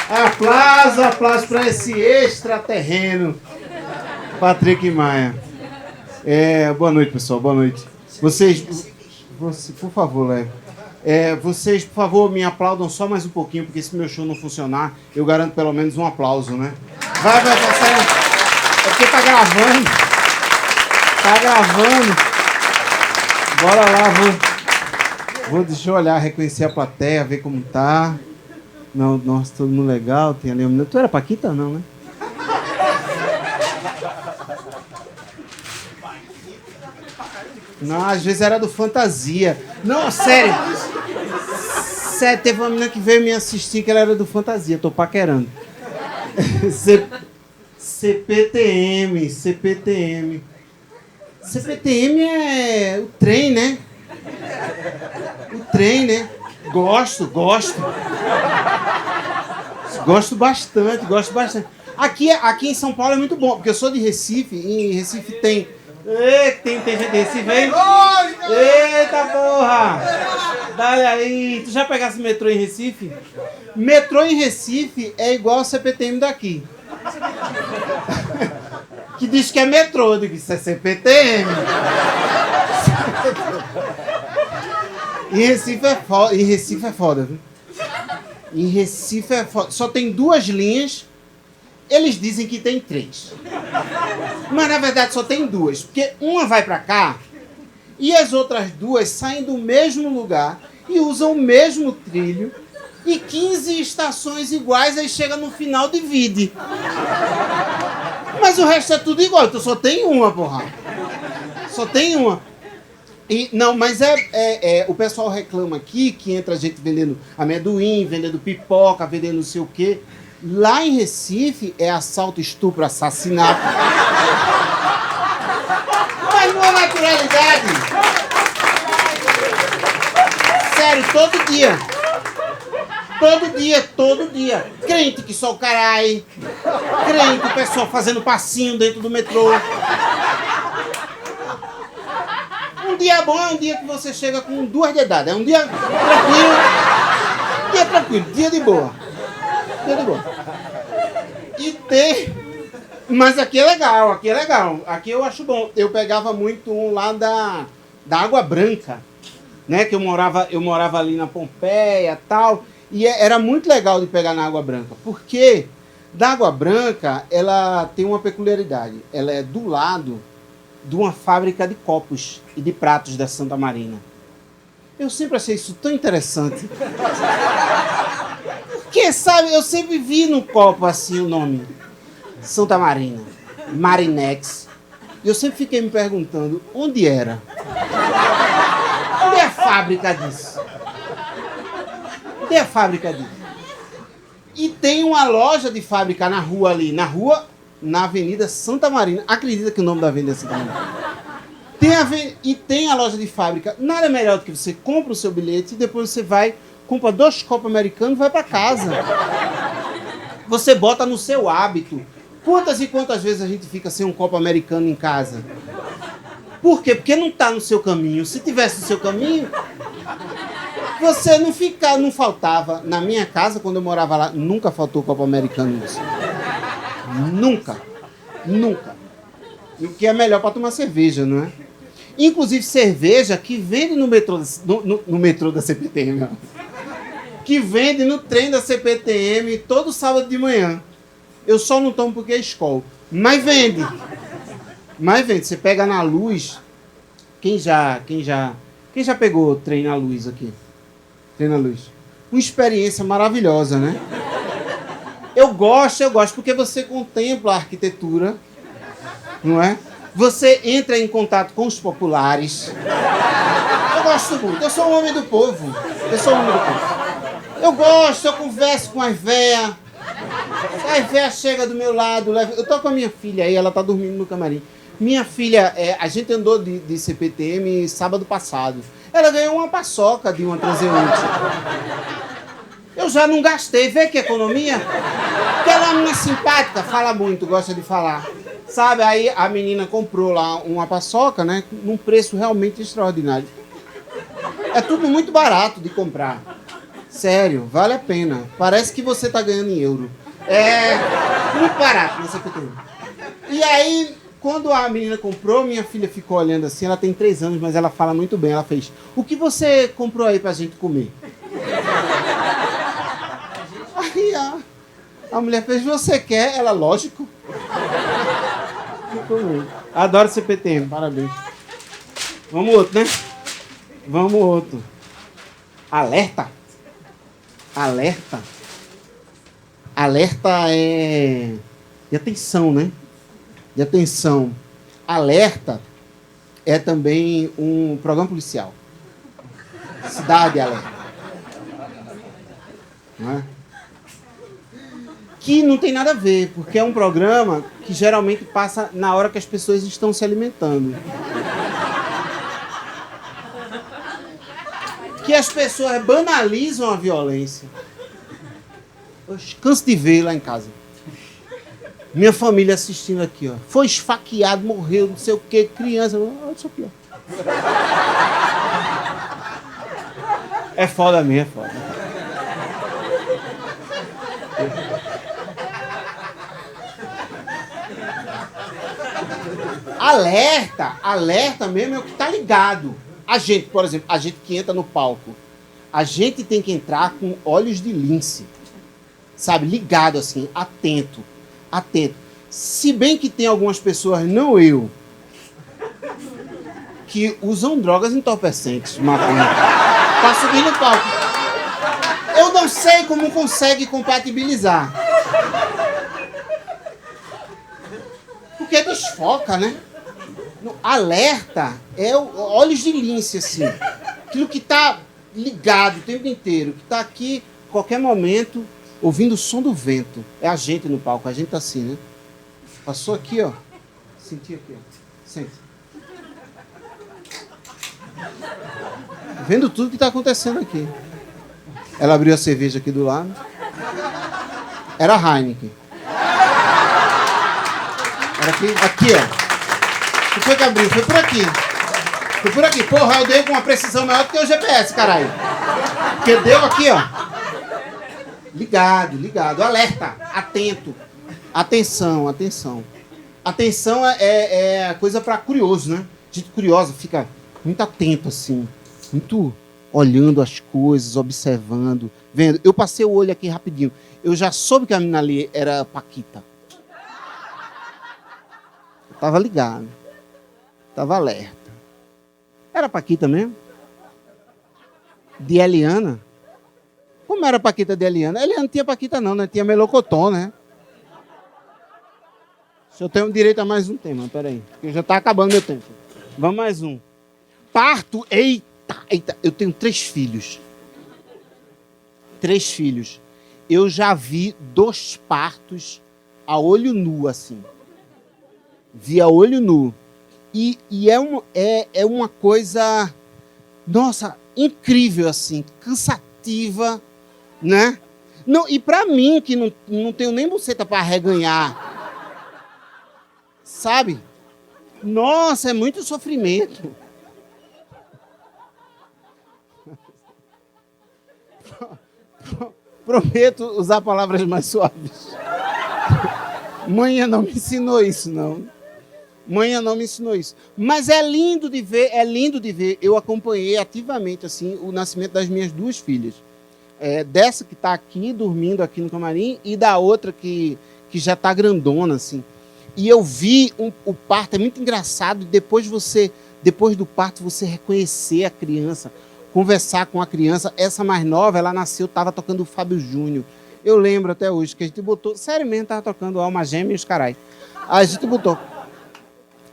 Aplauso para esse extraterreno, Patrick Maia. Boa noite, pessoal, boa noite. Por favor, Léo. Vocês, por favor, me aplaudam só mais um pouquinho, porque se meu show não funcionar, eu garanto pelo menos um aplauso, né? Vai passar. É porque tá gravando. Bora lá, deixa eu olhar, reconhecer a plateia, ver como tá. Não, nossa, todo mundo legal, tem ali um menino. Tu era Paquita, não, né? Não, às vezes era do Fantasia. Não, sério. Teve uma menina que veio me assistir que ela era do Fantasia, tô paquerando. CPTM. CPTM é o trem, né? Gosto bastante. Aqui em São Paulo é muito bom, porque eu sou de Recife, e em Recife tem gente de Recife aí? Eita porra! Dale aí! Tu já pegasse metrô em Recife? Metrô em Recife é igual ao CPTM daqui. Que diz que é metrô, eu digo, isso é CPTM. Em Recife é foda, viu? Em Recife é foda. Só tem 2 linhas. Eles dizem que tem 3. Mas na verdade só tem 2. Porque uma vai pra cá e as outras 2 saem do mesmo lugar e usam o mesmo trilho. E 15 estações iguais, aí chega no final, divide. Mas o resto é tudo igual, então só tem uma, porra. Só tem uma. Mas o pessoal reclama aqui que entra gente vendendo amendoim, vendendo pipoca, vendendo não sei o quê. Lá em Recife é assalto, estupro, assassinato. Mas numa naturalidade. Sério, todo dia. Crente que só o carai. Crente, o pessoal fazendo passinho dentro do metrô. Um dia bom é um dia que você chega com 2 dedadas. É um dia tranquilo, dia de boa. Mas aqui é legal. Aqui eu acho bom. Eu pegava muito um lá da Água Branca, né? Que eu morava ali na Pompeia e tal. E era muito legal de pegar na Água Branca. Porque da Água Branca, ela tem uma peculiaridade. Ela é do lado de uma fábrica de copos e de pratos da Santa Marina. Eu sempre achei isso tão interessante. Porque, sabe, eu sempre vi no copo assim o nome Santa Marina, Marinex. E eu sempre fiquei me perguntando onde era. Onde é a fábrica disso? E tem uma loja de fábrica na rua, na Avenida Santa Marina. Acredita que o nome da avenida é Santa Marina? Tem a loja de fábrica. Nada melhor do que você compra o seu bilhete e depois você vai, compra 2 copos americanos e vai para casa. Você bota no seu hábito. Quantas e quantas vezes a gente fica sem um copo americano em casa? Por quê? Porque não está no seu caminho. Se tivesse no seu caminho, você não faltava. Na minha casa, quando eu morava lá, nunca faltou copo americano. Nunca. E o que é melhor para tomar cerveja, não é? Inclusive cerveja que vende no metrô da CPTM. Que vende no trem da CPTM todo sábado de manhã. Eu só não tomo porque é escola. Mas vende. Você pega na Luz. Quem já pegou trem na Luz aqui? Trem na Luz. Uma experiência maravilhosa, né? Eu gosto porque você contempla a arquitetura, não é? Você entra em contato com os populares. Eu gosto muito. Eu sou um homem do povo. Eu gosto, eu converso com as véias. As véias chegam do meu lado. Eu tô com a minha filha aí, ela tá dormindo no camarim. Minha filha, a gente andou de CPTM sábado passado. Ela ganhou uma paçoca de uma transeunte. Eu já não gastei. Vê que economia? Porque ela é uma menina simpática, fala muito, gosta de falar. Sabe, aí a menina comprou lá uma paçoca, né? Num preço realmente extraordinário. É tudo muito barato de comprar. Sério, vale a pena. Parece que você tá ganhando em euro. Muito barato na CPTM. E aí, quando a menina comprou, minha filha ficou olhando assim, ela tem 3 anos, mas ela fala muito bem. Ela fez, o que você comprou aí pra gente comer? Aí a mulher fez, você quer? Ela, lógico. Adoro CPTM, parabéns. Vamos outro, né? Vamos outro. Alerta. Alerta. Alerta é de atenção, né? De atenção. Alerta é também um programa policial. Cidade Alerta. Não é? Que não tem nada a ver, porque é um programa que geralmente passa na hora que as pessoas estão se alimentando. Que as pessoas banalizam a violência. Eu canso de ver lá em casa. Minha família assistindo aqui, ó. Foi esfaqueado, morreu, não sei o que, criança. Olha isso aqui, ó. É foda mesmo, é foda. Alerta mesmo é o que tá ligado. A gente, por exemplo, a gente que entra no palco, a gente tem que entrar com olhos de lince, sabe, ligado assim, atento. Se bem que tem algumas pessoas, não eu, que usam drogas entorpecentes, maconha, pra subir no palco. Eu não sei como consegue compatibilizar. Porque desfoca, né? Alerta é olhos de lince, assim. Aquilo que tá ligado o tempo inteiro, que tá aqui, a qualquer momento, ouvindo o som do vento. É a gente no palco, a gente tá assim, né? Passou aqui, ó. Senti aqui, ó. Sente. Vendo tudo que tá acontecendo aqui. Ela abriu a cerveja aqui do lado. Era Heineken. Era aqui, ó. O que foi que abriu? Foi por aqui. Foi por aqui. Porra, eu dei com uma precisão maior do que o GPS, caralho. Porque deu aqui, ó. Ligado. Alerta. Atento. Atenção. Atenção é coisa pra curioso, né? Gente curiosa fica muito atento, assim. Muito olhando as coisas, observando, vendo. Eu passei o olho aqui rapidinho. Eu já soube que a menina ali era Paquita. Eu tava ligado. Tava alerta. Era Paquita mesmo? De Eliana? Como era Paquita de Eliana? Eliana não tinha Paquita não, né? Tinha Melocotão, né? Se eu tenho direito a mais um tema, peraí. Porque já tá acabando meu tempo. Vamos mais um. Parto, eita. Eu tenho 3 filhos. 3 filhos. Eu já vi 2 partos a olho nu, assim. Vi a olho nu. E é uma coisa, nossa, incrível, assim, cansativa, né? Não, e pra mim, que não tenho nem buceta pra arreganhar, sabe? Nossa, é muito sofrimento. Prometo usar palavras mais suaves. Mãe não me ensinou isso, não. Mãe não me ensinou isso. Mas é lindo de ver. Eu acompanhei ativamente assim, o nascimento das minhas 2 filhas. Dessa que está aqui, dormindo aqui no camarim, e da outra que já está grandona, assim. E eu vi o parto, é muito engraçado, depois do parto, você reconhecer a criança, conversar com a criança. Essa mais nova, ela nasceu, estava tocando o Fábio Júnior. Eu lembro até hoje que a gente botou, sério mesmo, estava tocando Alma Gêmea e os carai. A gente botou.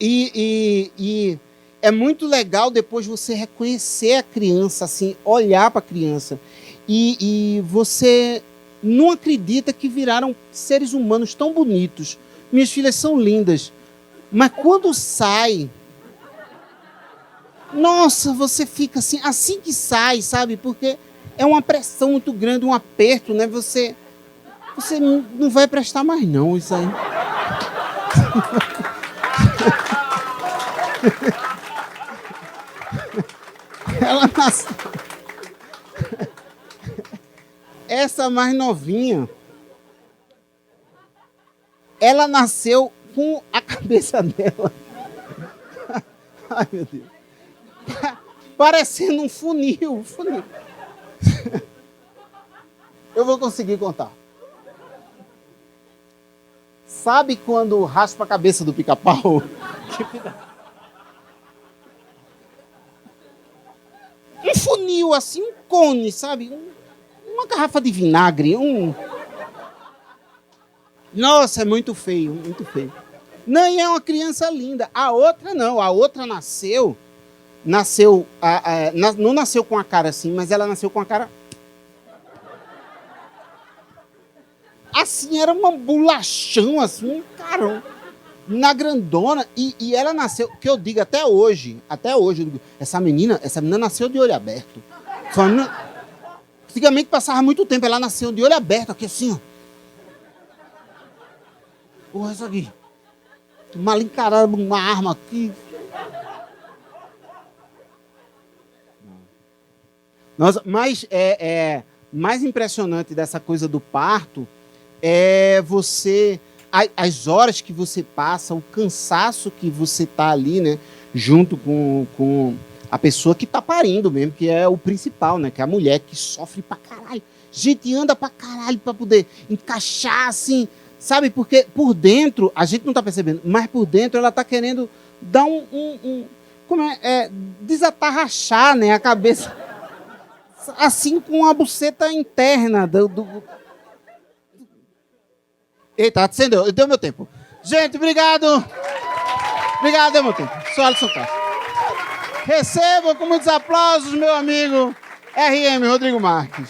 E é muito legal depois você reconhecer a criança, assim, olhar para a criança. E você não acredita que viraram seres humanos tão bonitos. Minhas filhas são lindas. Mas quando sai, nossa, você fica assim que sai, sabe? Porque é uma pressão muito grande, um aperto, né? Você não vai prestar mais não, isso aí. essa mais novinha, ela nasceu com a cabeça dela. Ai, meu Deus. Parecendo um funil. Eu vou conseguir contar. Sabe quando raspa a cabeça do pica-pau? Um funil assim, um cone, sabe? Uma garrafa de vinagre, Nossa, é muito feio, muito feio. Não, e é uma criança linda. A outra não, a outra não nasceu com a cara assim, mas ela nasceu com a cara... Assim, era uma bolachão, assim, um carão. Na grandona, e ela nasceu, que eu digo até hoje, eu digo, essa menina nasceu de olho aberto. Antigamente passava muito tempo, ela nasceu de olho aberto, aqui assim, ó. Porra, isso aqui. Mal encarada, uma arma aqui. Nossa, mas mais impressionante dessa coisa do parto é você... As horas que você passa, o cansaço que você tá ali, né? Junto com a pessoa que tá parindo mesmo, que é o principal, né? Que é a mulher que sofre pra caralho. Gente, anda pra caralho pra poder encaixar, assim, sabe? Porque por dentro, a gente não tá percebendo, mas por dentro ela tá querendo dar desatarrachar, né? A cabeça, assim, com a buceta interna Eita, acendeu. Deu meu tempo. Gente, obrigado. Obrigado, deu meu tempo. Sou Alisson Castro. Receba com muitos aplausos, meu amigo RM Rodrigo Marques.